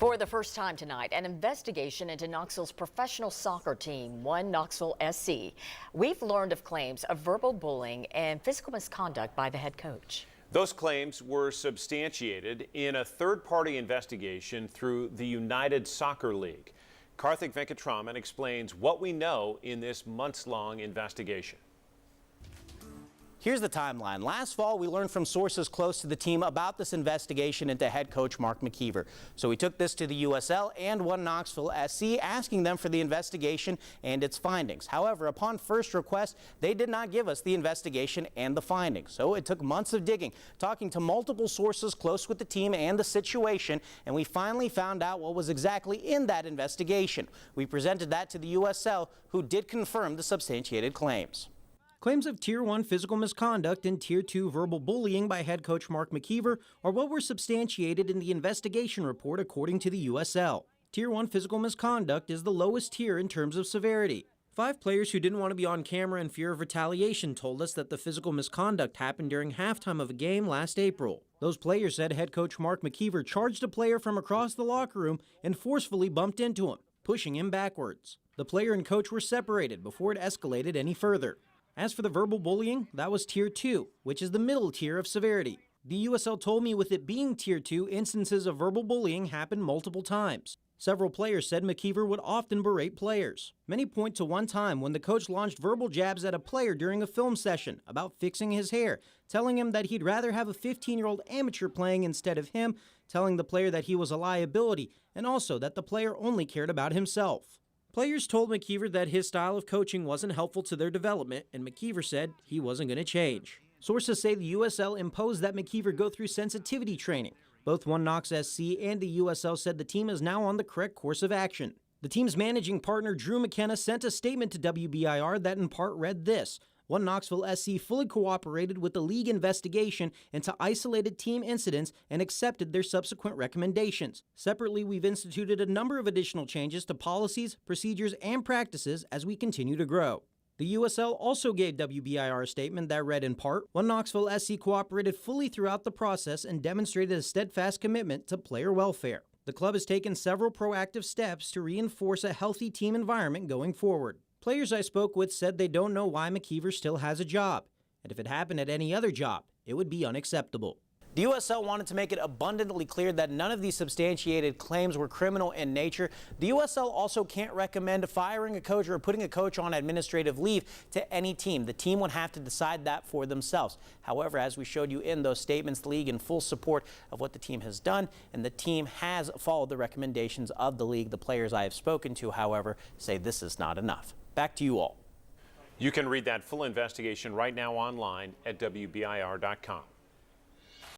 For the first time tonight, an investigation into Knoxville's professional soccer team, Knoxville SC. We've learned of claims of verbal bullying and physical misconduct by the head coach. Those claims were substantiated in a third-party investigation through the United Soccer League. Karthik Venkatraman explains what we know in this months-long investigation. Here's the timeline. Last fall, we learned from sources close to the team about this investigation into head coach Mark McKeever. So we took this to the USL and Knoxville SC, asking them for the investigation and its findings. However, upon first request, they did not give us the investigation and the findings. So it took months of digging, talking to multiple sources close with the team and the situation, and we finally found out what was exactly in that investigation. We presented that to the USL, who did confirm the substantiated claims. Claims of Tier 1 physical misconduct and Tier 2 verbal bullying by head coach Mark McKeever are what were substantiated in the investigation report, according to the USL. Tier 1 physical misconduct is the lowest tier in terms of severity. 5 players who didn't want to be on camera in fear of retaliation told us that the physical misconduct happened during halftime of a game last April. Those players said head coach Mark McKeever charged a player from across the locker room and forcefully bumped into him, pushing him backwards. The player and coach were separated before it escalated any further. As for the verbal bullying, that was Tier 2, which is the middle tier of severity. The USL told me with it being Tier 2, instances of verbal bullying happened multiple times. Several players said McKeever would often berate players. Many point to one time when the coach launched verbal jabs at a player during a film session about fixing his hair, telling him that he'd rather have a 15-year-old amateur playing instead of him, telling the player that he was a liability, and also that the player only cared about himself. Players told McKeever that his style of coaching wasn't helpful to their development, and McKeever said he wasn't going to change. Sources say the USL imposed that McKeever go through sensitivity training. Both Knox SC and the USL said the team is now on the correct course of action. The team's managing partner, Drew McKenna, sent a statement to WBIR that in part read this: Knoxville SC fully cooperated with the league investigation into isolated team incidents and accepted their subsequent recommendations. Separately, we've instituted a number of additional changes to policies, procedures, and practices as we continue to grow. The USL also gave WBIR a statement that read in part, Knoxville SC cooperated fully throughout the process and demonstrated a steadfast commitment to player welfare. The club has taken several proactive steps to reinforce a healthy team environment going forward. Players I spoke with said they don't know why McKeever still has a job, and if it happened at any other job, it would be unacceptable. The USL wanted to make it abundantly clear that none of these substantiated claims were criminal in nature. The USL also can't recommend firing a coach or putting a coach on administrative leave to any team. The team would have to decide that for themselves. However, as we showed you in those statements, the league in full support of what the team has done, and the team has followed the recommendations of the league. The players I have spoken to, however, say this is not enough. Back to you all. You can read that full investigation right now online at WBIR.com.